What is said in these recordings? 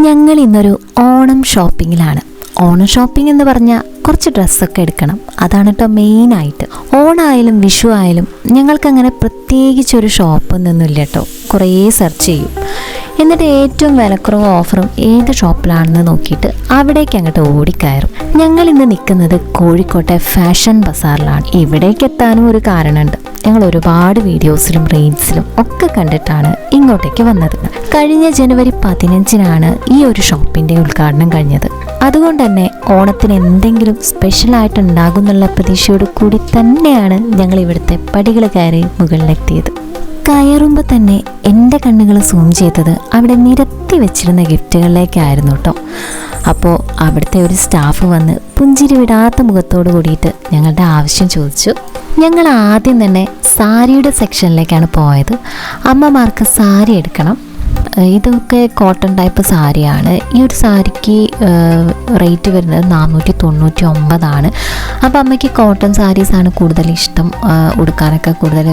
ഞങ്ങൾ ഇന്നൊരു ഓണം ഷോപ്പിങ്ങിലാണ്. ഓണം ഷോപ്പിംഗ് എന്ന് പറഞ്ഞാൽ കുറച്ച് ഡ്രസ്സൊക്കെ എടുക്കണം, അതാണ് കേട്ടോ മെയിനായിട്ട്. ഓണമായാലും വിഷു ആയാലും ഞങ്ങൾക്കങ്ങനെ പ്രത്യേകിച്ചൊരു ഷോപ്പൊന്നുമില്ല കേട്ടോ. കുറേ സെർച്ച് ചെയ്യും, എന്നിട്ട് ഏറ്റവും വിലക്കുറവ് ഓഫറും ഏത് ഷോപ്പിലാണെന്ന് നോക്കിയിട്ട് അവിടേക്ക് അങ്ങോട്ട് ഓടിക്കയറും. ഞങ്ങൾ ഇന്ന് നിൽക്കുന്നത് കോഴിക്കോട്ടെ ഫാഷൻ ബസാറിലാണ്. ഇവിടേക്ക് എത്താനും ഒരു കാരണമുണ്ട്. ഞങ്ങൾ ഒരുപാട് വീഡിയോസിലും റീൽസിലും ഒക്കെ കണ്ടിട്ടാണ് ഇങ്ങോട്ടേക്ക് വന്നത്. കഴിഞ്ഞ ജനുവരി 15-നാണ് ഈ ഒരു ഷോപ്പിൻ്റെ ഉദ്ഘാടനം കഴിഞ്ഞത്. അതുകൊണ്ട് തന്നെ ഓണത്തിന് എന്തെങ്കിലും സ്പെഷ്യലായിട്ട് ഉണ്ടാകുന്നുള്ള പ്രതീക്ഷയോട് കൂടി തന്നെയാണ് ഞങ്ങൾ ഇവിടുത്തെ പടികൾ കയറി മുകളിലെത്തിയത്. കയറുമ്പോൾ തന്നെ എൻ്റെ കണ്ണുകൾ സൂം ചെയ്തത് അവിടെ നിരത്തി വെച്ചിരുന്ന ഗിഫ്റ്റുകളിലേക്കായിരുന്നു കേട്ടോ. അപ്പോൾ അവിടുത്തെ ഒരു സ്റ്റാഫ് വന്ന് പുഞ്ചിരി വിടാത്ത മുഖത്തോട് കൂടിയിട്ട് ഞങ്ങളുടെ ആവശ്യം ചോദിച്ചു. ഞങ്ങൾ ആദ്യം തന്നെ സാരിയുടെ സെക്ഷനിലേക്കാണ് പോയത്. അമ്മമാർക്ക് സാരി എടുക്കണം. ഇതൊക്കെ കോട്ടൺ ടൈപ്പ് സാരിയാണ്. ഈ ഒരു സാരിക്ക് റേറ്റ് വരുന്നത് 499. അപ്പോൾ അമ്മയ്ക്ക് കോട്ടൺ സാരീസാണ് കൂടുതൽ ഇഷ്ടം, ഉടുക്കാനൊക്കെ കൂടുതൽ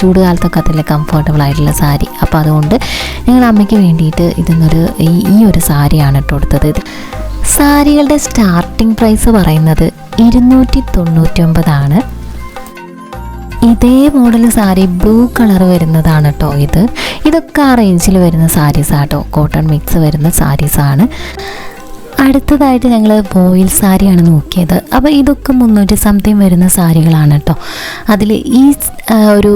ചൂട് കാലത്തൊക്കെ അതിൽ കംഫർട്ടബിൾ ആയിട്ടുള്ള സാരി. അപ്പോൾ അതുകൊണ്ട് ഞങ്ങൾ അമ്മയ്ക്ക് വേണ്ടിയിട്ട് ഈ ഒരു സാരിയാണ് ഇട്ട് കൊടുത്തത്. സാരികളുടെ സ്റ്റാർട്ടിംഗ് പ്രൈസ് പറയുന്നത് 299. ഇതേ മോഡൽ സാരി ബ്ലൂ കളർ വരുന്നതാണ് കേട്ടോ. ഇതൊക്കെ ആ റേഞ്ചിൽ വരുന്ന സാരീസാട്ടോ, കോട്ടൺ മിക്സ് വരുന്ന സാരീസാണ്. അടുത്തതായിട്ട് ഞങ്ങൾ ബോയിൽ സാരിയാണ് നോക്കിയത്. അപ്പോൾ ഇതൊക്കെ 300 സംതിങ് വരുന്ന സാരികളാണ് കേട്ടോ. അതിൽ ഈ ഒരു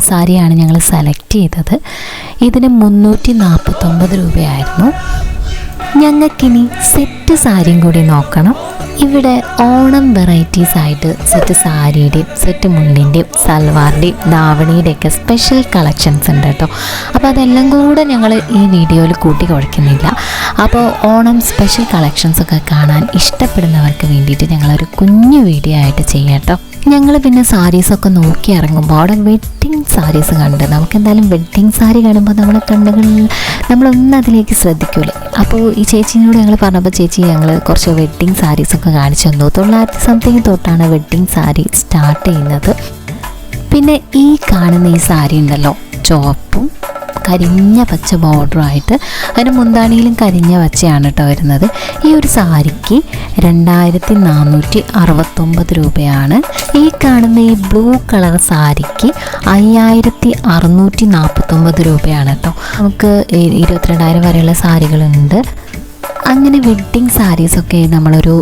സാരിയാണ് ഞങ്ങൾ സെലക്ട് ചെയ്തത്. ഇതിന് 349 രൂപയായിരുന്നു. ഞങ്ങൾക്കിനി സെറ്റ് സാരിയും കൂടി നോക്കണം. ഇവിടെ ഓണം വെറൈറ്റീസ് ആയിട്ട് സെറ്റ് സാരിയുടെയും സെറ്റ് മുണ്ടിൻ്റെയും സൽവാറിൻ്റെയും ധാവണിയുടെയൊക്കെ സ്പെഷ്യൽ കളക്ഷൻസ് ഉണ്ട് കേട്ടോ. അപ്പോൾ അതെല്ലാം കൂടെ ഞങ്ങൾ ഈ വീഡിയോയിൽ കൂട്ടി കുഴക്കുന്നില്ല. അപ്പോൾ ഓണം സ്പെഷ്യൽ കളക്ഷൻസൊക്കെ കാണാൻ ഇഷ്ടപ്പെടുന്നവർക്ക് വേണ്ടിയിട്ട് ഞങ്ങളൊരു കുഞ്ഞു വീഡിയോ ആയിട്ട് ചെയ്യാം കേട്ടോ. ഞങ്ങൾ പിന്നെ സാരീസൊക്കെ നോക്കി ഇറങ്ങുമ്പോൾ അവിടെ വെഡ്ഡിങ് സാരീസ് കണ്ട് നമുക്കെന്തായാലും വെഡ്ഡിങ് സാരി കാണുമ്പോൾ നമ്മുടെ കണ്ണുകളിൽ നമ്മളൊന്നും അതിലേക്ക് ശ്രദ്ധിക്കൂലേ. അപ്പോൾ ഈ ചേച്ചീനോട് ഞങ്ങൾ പറഞ്ഞപ്പോൾ ചേച്ചി ഞങ്ങൾ കുറച്ച് വെഡ്ഡിങ് സാരീസൊക്കെ കാണിച്ചു തന്നു. 900 സംതിങ് തൊട്ടാണ് വെഡ്ഡിങ് സാരി സ്റ്റാർട്ട് ചെയ്യുന്നത്. പിന്നെ ഈ കാണുന്ന ഈ സാരി ഉണ്ടല്ലോ, ചുവപ്പും കരിഞ്ഞ പച്ച ബോർഡറുമായിട്ട് അതിന് മുന്താണിയിലും കരിഞ്ഞ പച്ചയാണ് കേട്ടോ വരുന്നത്. ഈ ഒരു സാരിക്ക് 2469 രൂപയാണ്. ഈ കാണുന്ന ഈ ബ്ലൂ കളർ സാരിക്ക് 5649 രൂപയാണ് കേട്ടോ. നമുക്ക് 22,000 വരെയുള്ള സാരികളുണ്ട്. അങ്ങനെ വെഡ്ഡിങ് സാരീസൊക്കെ നമ്മളൊരു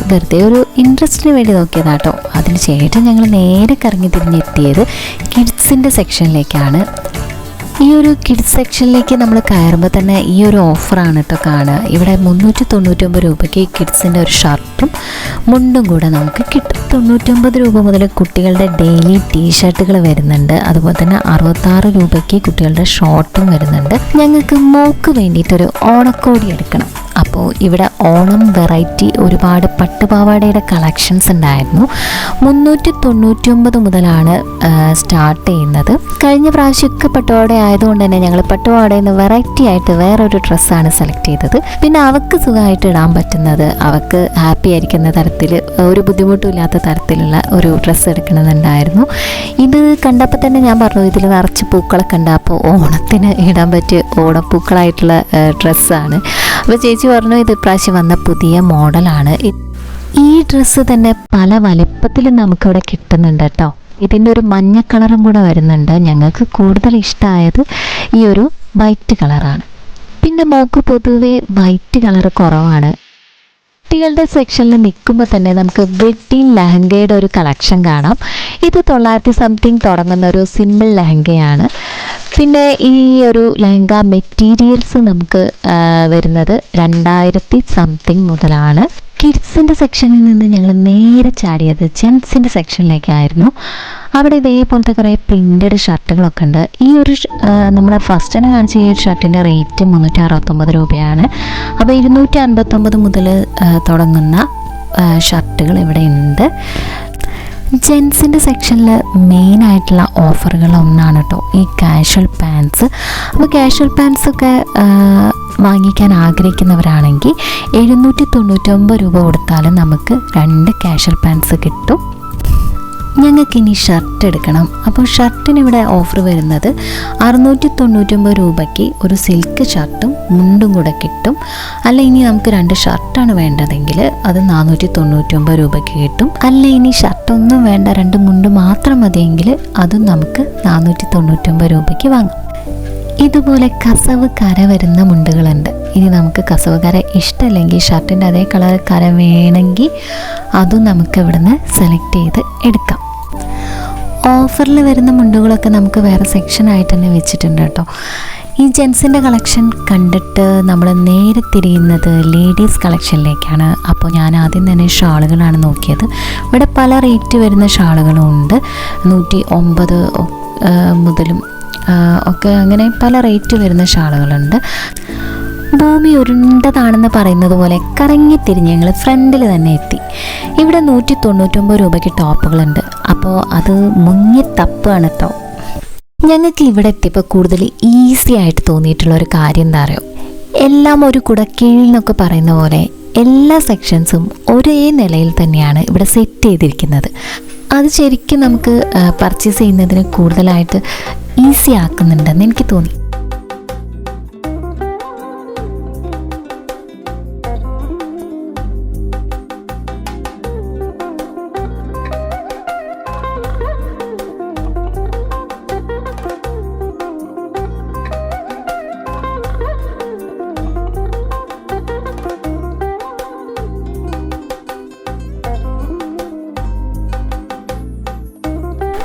വെറുതെ ഒരു ഇൻട്രസ്റ്റിന് വേണ്ടി നോക്കിയതാട്ടോ. അതിന് ശേഷം ഞങ്ങൾ നേരെ കറങ്ങി തിരിഞ്ഞെത്തിയത് കിഡ്സിൻ്റെ സെക്ഷനിലേക്കാണ്. ഈ ഒരു കിഡ്സ് സെക്ഷനിലേക്ക് നമ്മൾ കയറുമ്പോൾ തന്നെ ഈ ഒരു ഓഫറാണ് കേട്ടോ കാണുക. ഇവിടെ 399 രൂപയ്ക്ക് കിഡ്സിൻ്റെ ഒരു ഷർട്ടും മുണ്ടും കൂടെ നമുക്ക് കിട്ടും. 99 രൂപ മുതൽ കുട്ടികളുടെ ഡെയിലി ടീഷർട്ടുകൾ വരുന്നുണ്ട്. അതുപോലെ തന്നെ 66 രൂപയ്ക്ക് കുട്ടികളുടെ ഷോർട്ടും വരുന്നുണ്ട്. ഞങ്ങൾക്ക് മോക്ക് വേണ്ടിയിട്ടൊരു ഓണക്കോടി എടുക്കണം. അപ്പോൾ ഇവിടെ ഓണം വെറൈറ്റി ഒരുപാട് പട്ടുപാവാടയുടെ കളക്ഷൻസ് ഉണ്ടായിരുന്നു. 399 മുതലാണ് സ്റ്റാർട്ട് ചെയ്യുന്നത്. കഴിഞ്ഞ പ്രാവശ്യമൊക്കെ പട്ടുപാവാട ആയതുകൊണ്ട് തന്നെ ഞങ്ങൾ പട്ടുപാവാടയിൽ നിന്ന് വെറൈറ്റി ആയിട്ട് വേറൊരു ഡ്രസ്സാണ് സെലക്ട് ചെയ്തത്. പിന്നെ അവൾക്ക് സുഖമായിട്ട് ഇടാൻ പറ്റുന്നത്, അവൾക്ക് ഹാപ്പി ആയിരിക്കുന്ന തരത്തിൽ, ഒരു ബുദ്ധിമുട്ടും ഇല്ലാത്ത തരത്തിലുള്ള ഒരു ഡ്രസ്സ് എടുക്കണമെന്നുണ്ടായിരുന്നു. ഇത് കണ്ടപ്പോൾ തന്നെ ഞാൻ പറഞ്ഞു ഇതിൽ നിറച്ച് പൂക്കളൊക്കെ ഉണ്ട്, അപ്പോൾ ഓണത്തിന് ഇടാൻ പറ്റിയ ഓണപ്പൂക്കളായിട്ടുള്ള ഡ്രസ്സാണ്. അപ്പോൾ ചേച്ചി പറഞ്ഞു ഇത് ഇപ്രാവശ്യം വന്ന പുതിയ മോഡലാണ്. ഈ ഡ്രസ്സ് തന്നെ പല വലിപ്പത്തിലും നമുക്കിവിടെ കിട്ടുന്നുണ്ട് കേട്ടോ. ഇതിൻ്റെ ഒരു മഞ്ഞ കളറും കൂടെ വരുന്നുണ്ട്. ഞങ്ങൾക്ക് കൂടുതൽ ഇഷ്ടമായത് ഈ ഒരു വൈറ്റ് കളറാണ്. പിന്നെ മോക്ക് പൊതുവേ വൈറ്റ് കളർ കുറവാണ്. കുട്ടികളുടെ സെക്ഷനിൽ നിൽക്കുമ്പോൾ തന്നെ നമുക്ക് വെഡ്ഡിങ് ലെഹങ്കയുടെ ഒരു കളക്ഷൻ കാണാം. ഇത് 900 സംതിങ് തുടങ്ങുന്ന ഒരു സിമ്പിൾ ലെഹങ്കയാണ്. പിന്നെ ഈ ഒരു ലെഹങ്ക മെറ്റീരിയൽസ് നമുക്ക് വരുന്നത് 2000 സംതിങ് മുതലാണ്. കിഡ്സിൻ്റെ സെക്ഷനിൽ നിന്ന് ഞങ്ങൾ നേരെ ചാടിയത് ജെൻസിൻ്റെ സെക്ഷനിലേക്കായിരുന്നു. അവിടെ ഇതേപോലത്തെ കുറേ പ്രിൻറ്റഡ് ഷർട്ടുകളൊക്കെ ഉണ്ട്. ഈ ഒരു നമ്മുടെ ഫസ്റ്റ് തന്നെ കാണിച്ച ഈ ഒരു ഷർട്ടിൻ്റെ റേറ്റ് 369 രൂപയാണ്. അപ്പോൾ 259 മുതൽ തുടങ്ങുന്ന ഷർട്ടുകൾ ഇവിടെ ഉണ്ട്. ജെൻസിൻ്റെ സെക്ഷനിൽ മെയിനായിട്ടുള്ള ഓഫറുകളൊന്നാണ് കേട്ടോ ഈ കാഷ്വൽ പാൻസ്. അപ്പോൾ കാഷ്വൽ പാൻസൊക്കെ വാങ്ങിക്കാൻ ആഗ്രഹിക്കുന്നവരാണെങ്കിൽ 799 രൂപ കൊടുത്താലും നമുക്ക് 2 കാഷ്വൽ പാൻസ് കിട്ടും. ഞങ്ങൾക്കിനി ഷർട്ട് എടുക്കണം. അപ്പോൾ ഷർട്ടിന് ഇവിടെ ഓഫർ വരുന്നത് 699 രൂപയ്ക്ക് ഒരു സിൽക്ക് ഷർട്ടും മുണ്ടും കൂടെ കിട്ടും. അല്ല ഇനി നമുക്ക് 2 ഷർട്ടാണ് വേണ്ടതെങ്കിൽ അത് 499 രൂപയ്ക്ക് കിട്ടും. അല്ല ഇനി ഷർട്ടൊന്നും വേണ്ട, 2 മുണ്ട് മാത്രം മതിയെങ്കിൽ അതും നമുക്ക് 499 രൂപയ്ക്ക് വാങ്ങാം. ഇതുപോലെ കസവ് കര വരുന്ന മുണ്ടുകളുണ്ട്. ഇനി നമുക്ക് കസവ് കര ഇഷ്ടമല്ലെങ്കിൽ ഷർട്ടിൻ്റെ അതേ കളർ കര വേണമെങ്കിൽ അതും നമുക്ക് ഇവിടുന്ന് സെലക്ട് ചെയ്ത് എടുക്കാം. ഓഫറിൽ വരുന്ന മുണ്ടുകളൊക്കെ നമുക്ക് വേറെ സെക്ഷനായിട്ട് തന്നെ വെച്ചിട്ടുണ്ട് കേട്ടോ. ഈ ജെൻസിൻ്റെ കളക്ഷൻ കണ്ടിട്ട് നമ്മൾ നേരെ തിരിയുന്നത് ലേഡീസ് കളക്ഷനിലേക്കാണ്. അപ്പോൾ ഞാൻ ആദ്യം തന്നെ ഷാളുകളാണ് നോക്കിയത്. ഇവിടെ പല റേറ്റ് വരുന്ന ഷാളുകളും ഉണ്ട്. 109 മുതലും ഒക്കെ അങ്ങനെ പല റേറ്റ് വരുന്ന ഷാളുകളുണ്ട്. ഭൂമി ഉരുണ്ടതാണെന്ന് പറയുന്നത് പോലെ കറങ്ങിത്തിരിഞ്ഞ് ഞങ്ങൾ ഫ്രണ്ടിൽ തന്നെ എത്തി. ഇവിടെ 199 രൂപയ്ക്ക് ടോപ്പുകളുണ്ട്. അപ്പോൾ അത് മുങ്ങി തപ്പാണ് കേട്ടോ. ഞങ്ങൾക്ക് ഇവിടെ എത്തിയപ്പോൾ കൂടുതൽ ഈസി ആയിട്ട് തോന്നിയിട്ടുള്ള ഒരു കാര്യം എന്താ അറിയോ, എല്ലാം ഒരു കുടക്കീഴിൽ എന്നൊക്കെ പറയുന്ന പോലെ എല്ലാ സെക്ഷൻസും ഒരേ നിലയിൽ തന്നെയാണ് ഇവിടെ സെറ്റ് ചെയ്തിരിക്കുന്നത്. അത് ശരിക്കും നമുക്ക് പർച്ചേസ് ചെയ്യുന്നതിന് കൂടുതലായിട്ട് ഈസി ആക്കുന്നുണ്ടെന്ന് എനിക്ക് തോന്നി.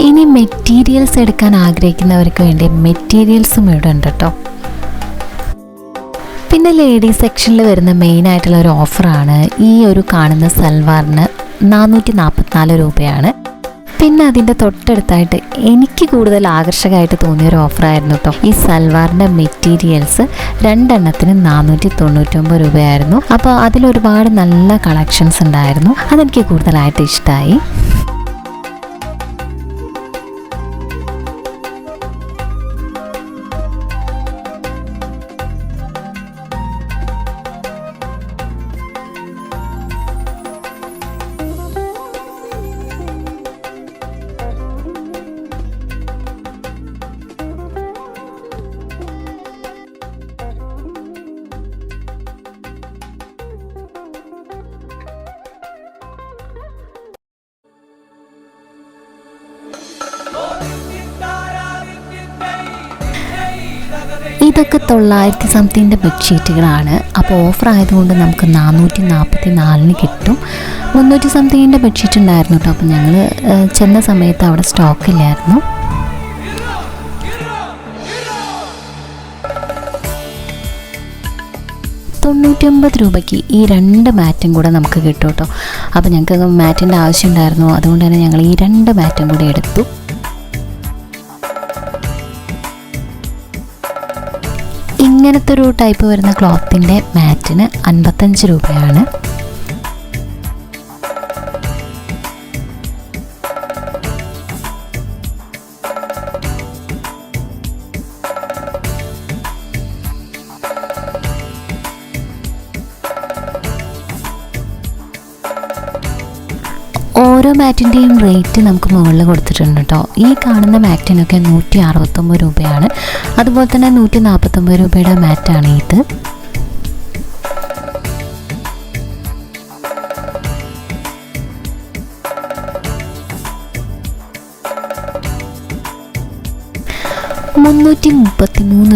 ഇനി മെറ്റീരിയൽസ് എടുക്കാൻ ആഗ്രഹിക്കുന്നവർക്ക് വേണ്ടി മെറ്റീരിയൽസും ഇവിടെ ഉണ്ട് കേട്ടോ. പിന്നെ ലേഡീസ് സെക്ഷനിൽ വരുന്ന മെയിനായിട്ടുള്ള ഒരു ഓഫറാണ് ഈ ഒരു കാണുന്ന സൽവാറിന് 444 രൂപയാണ്. പിന്നെ അതിൻ്റെ തൊട്ടടുത്തായിട്ട് എനിക്ക് കൂടുതൽ ആകർഷകമായിട്ട് തോന്നിയൊരു ഓഫറായിരുന്നു കേട്ടോ. ഈ സൽവാറിൻ്റെ മെറ്റീരിയൽസ് 2 എണ്ണത്തിന് 499 രൂപയായിരുന്നു. അപ്പോൾ അതിലൊരുപാട് നല്ല കളക്ഷൻസ് ഉണ്ടായിരുന്നു. അതെനിക്ക് കൂടുതലായിട്ട് ഇഷ്ടമായി. ഇതൊക്കെ 900 സംതിങ്ങിൻ്റെ ബെഡ്ഷീറ്റുകളാണ്. അപ്പോൾ ഓഫർ ആയതുകൊണ്ട് നമുക്ക് 444 കിട്ടും. 300 സംതിങ്ങിൻ്റെ ബെഡ്ഷീറ്റ് ഉണ്ടായിരുന്നു കേട്ടോ. അപ്പോൾ ഞങ്ങൾ ചെന്ന സമയത്ത് അവിടെ സ്റ്റോക്കില്ലായിരുന്നു. രൂപയ്ക്ക് ഈ 2 മാറ്റും കൂടെ നമുക്ക് കിട്ടും കേട്ടോ. അപ്പോൾ ഞങ്ങൾക്ക് മാറ്റിൻ്റെ ആവശ്യം ഉണ്ടായിരുന്നു. അതുകൊണ്ട് തന്നെ ഞങ്ങൾ ഈ 2 മാറ്റും കൂടെ എടുത്തു. ഇങ്ങനത്തെ ഒരു ടൈപ്പ് വരുന്ന ക്ലോത്തിൻ്റെ മാറ്റിന് 55 രൂപയാണ്. ഓരോ മാറ്റിൻ്റെയും റേറ്റ് നമുക്ക് മുകളിൽ കൊടുത്തിട്ടുണ്ട് കേട്ടോ. ഈ കാണുന്ന മാറ്റിനൊക്കെ 169 രൂപയാണ്. അതുപോലെ തന്നെ 149 രൂപയുടെ മാറ്റാണ് ഇത്.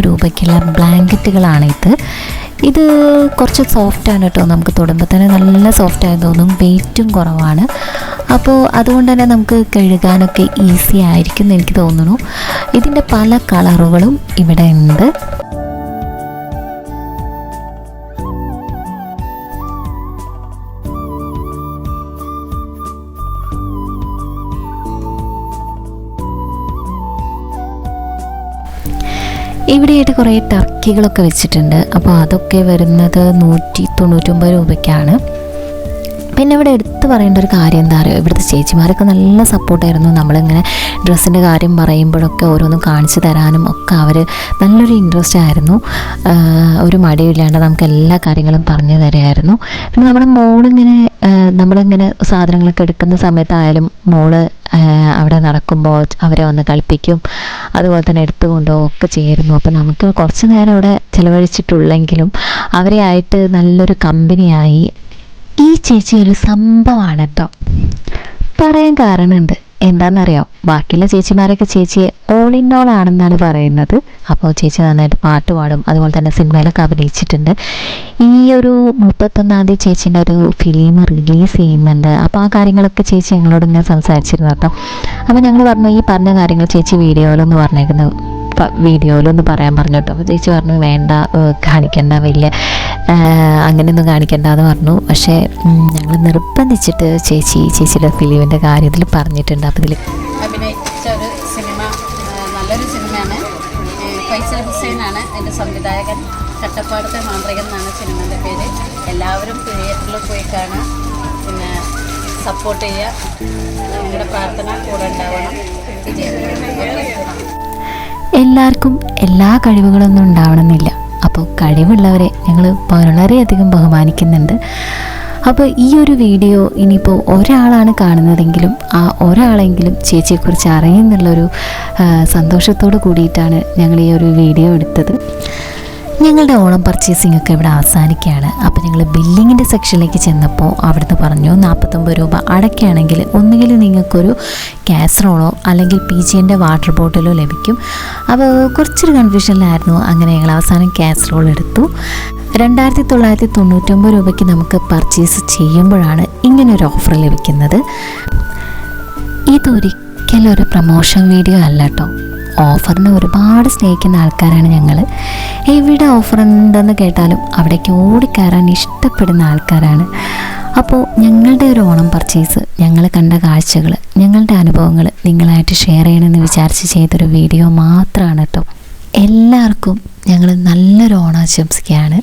രൂപയ്ക്കുള്ള ബ്ലാങ്കറ്റുകളാണ് ഇത്. ഇത് കുറച്ച് സോഫ്റ്റാണ് കേട്ടോ. നമുക്ക് തൊടുമ്പോൾ തന്നെ നല്ല സോഫ്റ്റായി തോന്നും. വെയിറ്റും കുറവാണ്. അപ്പോൾ അതുകൊണ്ട് തന്നെ നമുക്ക് കഴുകാനൊക്കെ ഈസി ആയിരിക്കും എന്ന് എനിക്ക് തോന്നുന്നു. ഇതിൻ്റെ പല കളറുകളും ഇവിടെ ഉണ്ട്. ഇവിടെയായിട്ട് കുറേ ടർക്കികളൊക്കെ വെച്ചിട്ടുണ്ട്. അപ്പോൾ അതൊക്കെ വരുന്നത് 199 രൂപയ്ക്കാണ്. പിന്നെ ഇവിടെ എടുത്ത് പറയേണ്ട ഒരു കാര്യം എന്താ പറയുക, ഇവിടുത്തെ ചേച്ചിമാരൊക്കെ നല്ല സപ്പോർട്ടായിരുന്നു. നമ്മളിങ്ങനെ ഡ്രസ്സിൻ്റെ കാര്യം പറയുമ്പോഴൊക്കെ ഓരോന്നും കാണിച്ചു തരാനും ഒക്കെ അവർ നല്ലൊരു ഇൻട്രസ്റ്റ് ആയിരുന്നു. ഒരു മടിയില്ലാണ്ട് നമുക്ക് എല്ലാ കാര്യങ്ങളും പറഞ്ഞു തരുമായിരുന്നു. പിന്നെ നമ്മുടെ നമ്മളിങ്ങനെ സാധനങ്ങളൊക്കെ എടുക്കുന്ന സമയത്തായാലും മോള് അവിടെ നടക്കുമ്പോൾ അവരെ വന്ന് കളിപ്പിക്കും, അതുപോലെ തന്നെ എടുത്തു കൊണ്ടുപോകും ഒക്കെ ചെയ്യായിരുന്നു. അപ്പോൾ നമുക്ക് കുറച്ച് നേരം അവിടെ ചിലവഴിച്ചിട്ടുള്ളെങ്കിലും അവരെ ആയിട്ട് നല്ലൊരു കമ്പനിയായി. ഈ ചേച്ചി ഒരു സംഭവമാണ് കേട്ടോ, പറയാൻ കാരണമുണ്ട്. എന്താണെന്നറിയോ, ബാക്കിയുള്ള ചേച്ചിമാരൊക്കെ ചേച്ചിയെ ഓൾ ഇൻ ഓൾ ആണെന്നാണ് പറയുന്നത്. അപ്പോൾ ചേച്ചി നന്നായിട്ട് പാട്ട് പാടും, അതുപോലെ തന്നെ സിനിമയിലൊക്കെ അഭിനയിച്ചിട്ടുണ്ട്. ഈ ഒരു 31-ാം തീയതി ചേച്ചീൻ്റെ ഒരു ഫിലിം റിലീസ് ചെയ്യുന്നുണ്ട്. അപ്പോൾ ആ കാര്യങ്ങളൊക്കെ ചേച്ചി ഞങ്ങളോട് ഇങ്ങനെ സംസാരിച്ചിരുന്നു കേട്ടോ. അപ്പോൾ ഞങ്ങൾ പറഞ്ഞു, ഈ പറഞ്ഞ കാര്യങ്ങൾ ചേച്ചി വീഡിയോയിലൊന്ന് പറയാൻ പറഞ്ഞു കേട്ടോ. അപ്പോൾ ചേച്ചി പറഞ്ഞു വേണ്ട, കാണിക്കണ്ട, വലിയ അങ്ങനെയൊന്നും കാണിക്കണ്ട എന്ന് പറഞ്ഞു. പക്ഷേ ഞങ്ങൾ നിർബന്ധിച്ചിട്ട് ചേച്ചിയുടെ ഫിലിമിൻ്റെ കാര്യത്തിൽ പറഞ്ഞിട്ടുണ്ട്. അപ്പോൾ ഇതിൽ അഭിനയിച്ച ഒരു സിനിമ നല്ലൊരു സിനിമയാണ്. ഫൈസൽ ഹുസൈനാണ് അതിൻ്റെ സംവിധായകൻ. കട്ടപ്പാടത്തെ മാന്ത്രികൻ എന്നാണ് സിനിമയുടെ പേര്. എല്ലാവരും തിയേറ്ററിൽ പോയി കാണുക, പിന്നെ സപ്പോർട്ട് ചെയ്യുക. നിങ്ങളുടെ പ്രാർത്ഥന കൂടെ ഉണ്ടാവണം. എല്ലാവർക്കും എല്ലാ കഴിവുകളൊന്നും ഉണ്ടാവണമെന്നില്ല. അപ്പോൾ കഴിവുള്ളവരെ ഞങ്ങൾ വളരെയധികം ബഹുമാനിക്കുന്നുണ്ട്. അപ്പോൾ ഈ ഒരു വീഡിയോ ഇനിയിപ്പോൾ ഒരാളാണ് കാണുന്നതെങ്കിലും ആ ഒരാളെങ്കിലും ചേച്ചിയെക്കുറിച്ച് അറിയുന്നുള്ളൊരു സന്തോഷത്തോട് കൂടിയിട്ടാണ് ഞങ്ങൾ ഈ ഒരു വീഡിയോ എടുത്തത്. ഞങ്ങളുടെ ഓണം പർച്ചേസിംഗ് ഒക്കെ ഇവിടെ അവസാനിക്കുകയാണ്. അപ്പോൾ ഞങ്ങൾ ബില്ലിങ്ങിൻ്റെ സെക്ഷനിലേക്ക് ചെന്നപ്പോൾ അവിടുന്ന് പറഞ്ഞു 49 രൂപ അടയ്ക്കുകയാണെങ്കിൽ ഒന്നുകിൽ നിങ്ങൾക്കൊരു കാസറോളോ അല്ലെങ്കിൽ PGൻ്റെ വാട്ടർ ബോട്ടിലോ ലഭിക്കും. അപ്പോൾ കുറച്ചൊരു കൺഫ്യൂഷനിലായിരുന്നു. അങ്ങനെ ഞങ്ങൾ അവസാനം കാസറോൾ എടുത്തു. 2999 രൂപയ്ക്ക് നമുക്ക് പർച്ചേസ് ചെയ്യുമ്പോഴാണ് ഇങ്ങനൊരു ഓഫർ ലഭിക്കുന്നത്. ഇതൊരിക്കലും ഒരു പ്രൊമോഷൻ വീഡിയോ അല്ല കേട്ടോ. ഓഫറിനെ ഒരുപാട് സ്നേഹിക്കുന്ന ആൾക്കാരാണ് ഞങ്ങൾ. എവിടെ ഓഫർ ഉണ്ടെന്ന് കേട്ടാലും അവിടേക്ക് ഓടിക്കയറാൻ ഇഷ്ടപ്പെടുന്ന ആൾക്കാരാണ്. അപ്പോൾ ഞങ്ങളുടെ ഒരു ഓണം പർച്ചേസ്, ഞങ്ങൾ കണ്ട കാഴ്ചകൾ, ഞങ്ങളുടെ അനുഭവങ്ങൾ നിങ്ങളായിട്ട് ഷെയർ ചെയ്യണമെന്ന് വിചാരിച്ച് ചെയ്തൊരു വീഡിയോ മാത്രമാണ് കേട്ടോ. എല്ലാവർക്കും ഞങ്ങൾ നല്ലൊരു ഓണം ആശംസിക്കുകയാണ്.